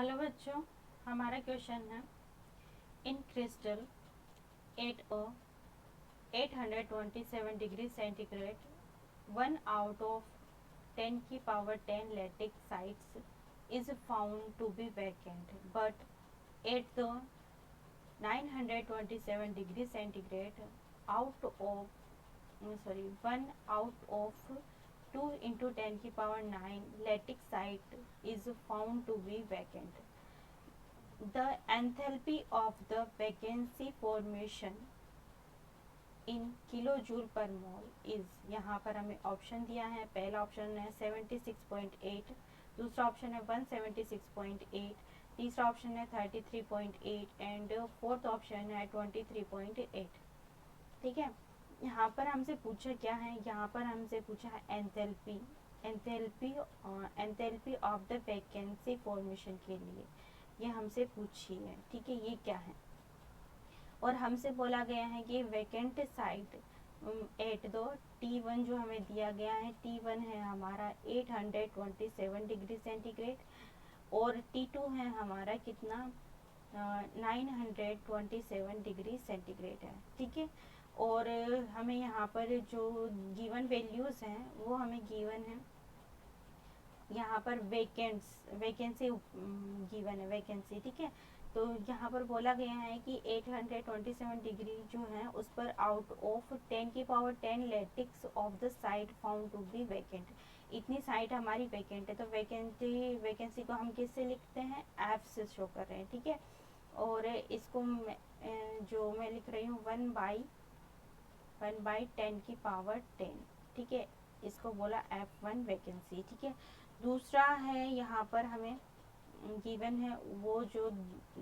Hello बच्चों, हमारा question है in crystal at 827 degree centigrade 1 out of 10 की power 10 lattice sites is found to be vacant but at the 927 degree centigrade out of 1 out of 2 into 10 की power 9 lattice site is found to be vacant. The enthalpy of the vacancy formation in kilojoule per mole is, यहाँ पर हमें option दिया है. पहला option है 76.8, दूसरा option है 176.8, तीसरा ऑप्शन है 33.8 एंड फोर्थ ऑप्शन है 23.8. ठीक है, यहाँ पर हमसे पूछा क्या है, यहाँ पर हमसे पूछा है enthalpy enthalpy of the vacancy formation के लिए ये हमसे पूछी है. ठीक है, ये क्या है और हमसे बोला गया है कि वैकेंट साइट एट दो T1 जो हमें दिया गया है, T1 है हमारा 827 डिग्री सेंटीग्रेड और T2 है हमारा कितना 927 डिग्री सेंटीग्रेड है. ठीक है, और हमें यहाँ पर जो गिवन वैल्यूज़ हैं वो हमें गिवन है यहाँ पर वैकेंसी गिवन है वैकेंसी. ठीक है, तो यहाँ पर बोला गया है कि 827 डिग्री जो है उस पर आउट ऑफ 10 की power 10 lattice of the site found to be vacant, इतनी साइट हमारी वैकेंट है. तो वैकेंसी को हम किससे लिखते हैं, एफ से शो कर रहे हैं. ठीक है, और इसको जो मैं लिख रही हूँ 1/10 की पावर 10. ठीक है, इसको बोला F1 वैकेंसी. ठीक है, दूसरा है यहाँ पर हमें गिवन है वो जो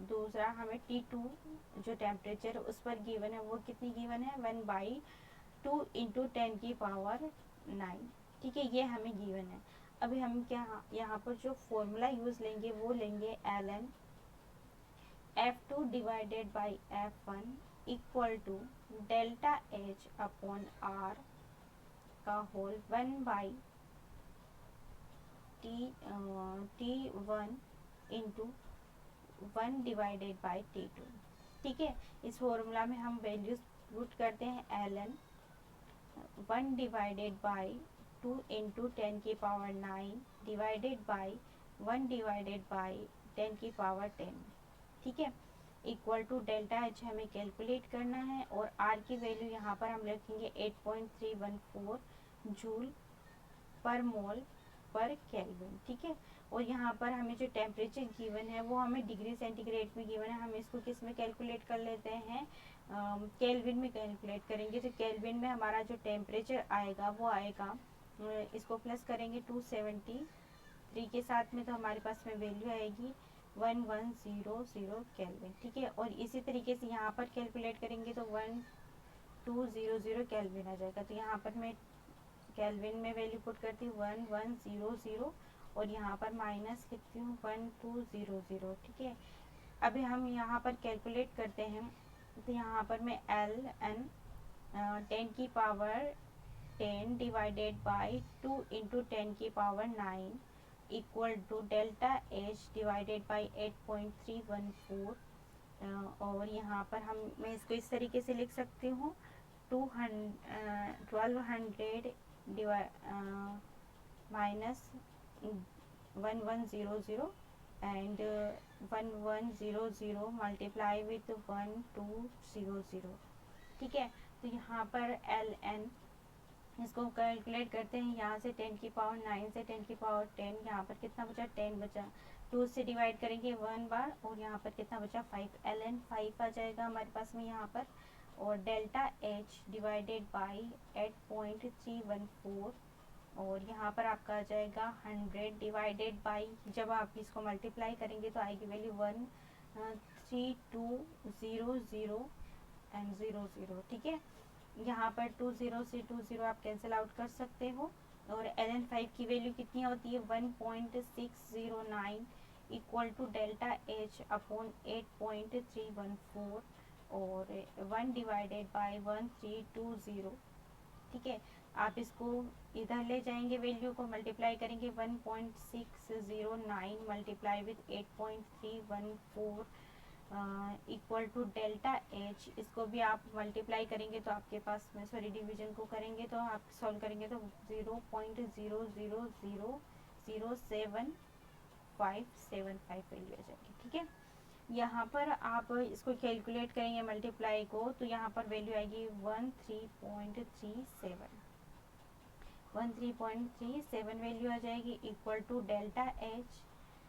दूसरा हमें T2 जो टेम्परेचर उस पर गिवन है वो कितनी गिवन है 1/2 into 10 की पावर 9. ठीक है, ये हमें गिवन है. अभी हम क्या यहाँ पर जो फॉर्मूला यूज़ लेंगे वो लेंगे ln F2 divided by F1 equal to delta H upon R का whole 1/T1 into 1 divided by T2. ठीक है, इस फॉर्मूला में हम वैल्यूज पुट करते हैं ln 1 डिवाइडेड बाई 2 इंटू 10 की power 9 divided by 1 divided by 10 की पावर 10. ठीक है, इक्वल टू डेल्टा H हमें कैलकुलेट करना है और R की वैल्यू यहाँ पर हम रखेंगे 8.314 जूल पर मोल पर केल्विन. ठीक है, और यहाँ पर हमें जो टेम्परेचर गिवन है वो हमें डिग्री सेंटीग्रेड में गिवन है. हम इसको किस में कैलकुलेट कर लेते हैं, केल्विन में कैलकुलेट करेंगे. तो केल्विन में हमारा जो टेम्परेचर आएगा वो आएगा, इसको प्लस करेंगे 273 के साथ में तो हमारे पास में वैल्यू आएगी 1100 केल्विन. ठीक है, और इसी तरीके से यहाँ पर कैलकुलेट करेंगे तो 1200 केल्विन आ जाएगा. तो यहाँ पर मैं केल्विन में वैल्यू पुट करती हूँ 1100 और यहाँ पर माइनस लिखती हूँ 1200. ठीक है, अभी हम यहाँ पर कैलकुलेट करते हैं तो यहाँ पर मैं ln 10 की पावर 10 डिवाइडेड बाई 2 इंटू 10 की power 9 equal to delta H divided by 8.314 और यहाँ पर हम मैं इसको इस तरीके से लिख सकती हूँ 1200 माइनस 1100 एंड 1100 मल्टीप्लाई विथ 1200. ठीक है, तो यहाँ पर ln इसको कैलकुलेट करते हैं. यहाँ से 10 की पावर 9 से 10 की पावर 10, यहाँ पर कितना बचा 10 बचा, 2 से डिवाइड करेंगे 1 बार और यहाँ पर कितना बचा 5, ln 5 आ जाएगा हमारे पास में यहाँ पर. और डेल्टा H डिवाइडेड बाई 8.314 और यहाँ पर आपका आ जाएगा 100 डिवाइडेड बाई, जब आप इसको मल्टीप्लाई करेंगे तो आएगी वैल्यू 13200 एंड 00. ठीक है, यहाँ पर 20 से 20 आप कैंसिल आउट कर सकते हो और ln 5 की वैल्यू कितनी होती है 1.609 equal to delta H upon 8.314 और 1 डिवाइडेड बाई 1320. ठीक है, आप इसको इधर ले जाएंगे, वैल्यू को मल्टीप्लाई करेंगे 1.609 multiply with 8.314 equal to delta H. इसको भी आप मल्टीप्लाई करेंगे तो आपके पास में, सॉरी डिवीजन को करेंगे तो आप सॉल्व करेंगे तो 0.0000755 वैल्यू आ जाएगी। ठीक है, यहाँ पर आप इसको कैलकुलेट करेंगे मल्टीप्लाई को तो यहाँ पर वैल्यू आएगी 13.37 वैल्यू आ जाएगी equal to delta H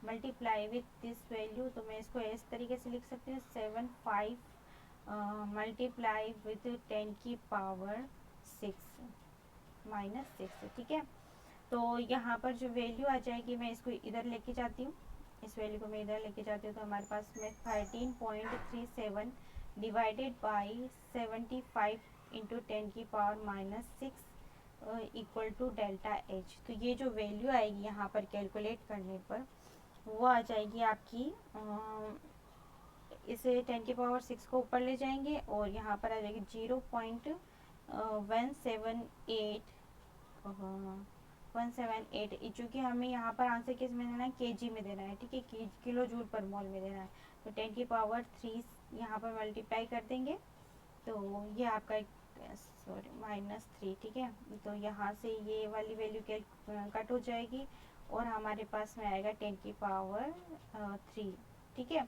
multiply with this value. तो मैं इसको इस तरीके से लिख सकती हूँ 75 मल्टीप्लाई विथ 10 की पावर 6 -6। ठीक है, तो यहाँ पर जो वैल्यू आ जाएगी मैं इसको इधर लेके जाती हूँ, इस वैल्यू को मैं इधर लेके जाती हूँ तो हमारे पास में 13.37 डिवाइडेड बाई 75 इंटू 10 की power -6 equal to delta H. तो ये जो वैल्यू आएगी यहाँ पर कैलकुलेट करने पर वो आ जाएगी आपकी, इसे 10 की पावर 6 को ऊपर ले जाएंगे और यहाँ पर आ जाएगी 0.178 चूँकि हमें यहाँ पर आंसर किस में देना है, केजी में देना है। ठीक है, किलो जूल पर मोल में देना है। तो 10 की पावर 3 यहाँ पर मल्टीप्लाई कर देंगे तो ये आपका सॉरी -3। ठीक है, तो यहाँ से ये वाली वैल्यू कट हो जाएगी और हमारे पास में आएगा 10 की पावर 3। ठीक है,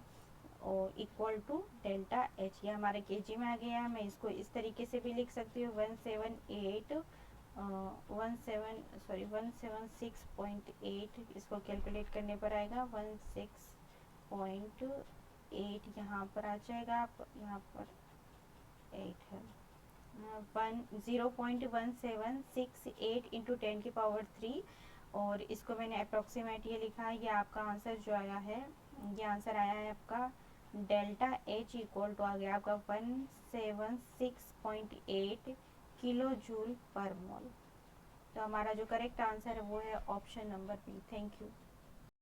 और इक्वल टू डेल्टा एच, ये हमारे केजी में आ गया है। मैं इसको इस तरीके से भी लिख सकती हूँ 176.8, इसको कैलकुलेट करने पर आएगा 16.8, यहाँ पर आ जाएगा, आप यहाँ पर 8 है, 0.1768 इंटू 10 की पावर 3 और इसको मैंने अप्रोक्सीमेट ये लिखा है। ये आपका आंसर जो आया है, ये आंसर आया है आपका डेल्टा एच इक्वल टू आ गया आपका 176.8 किलो जूल पर मोल। तो हमारा जो करेक्ट आंसर है वो है option number B. Thank you.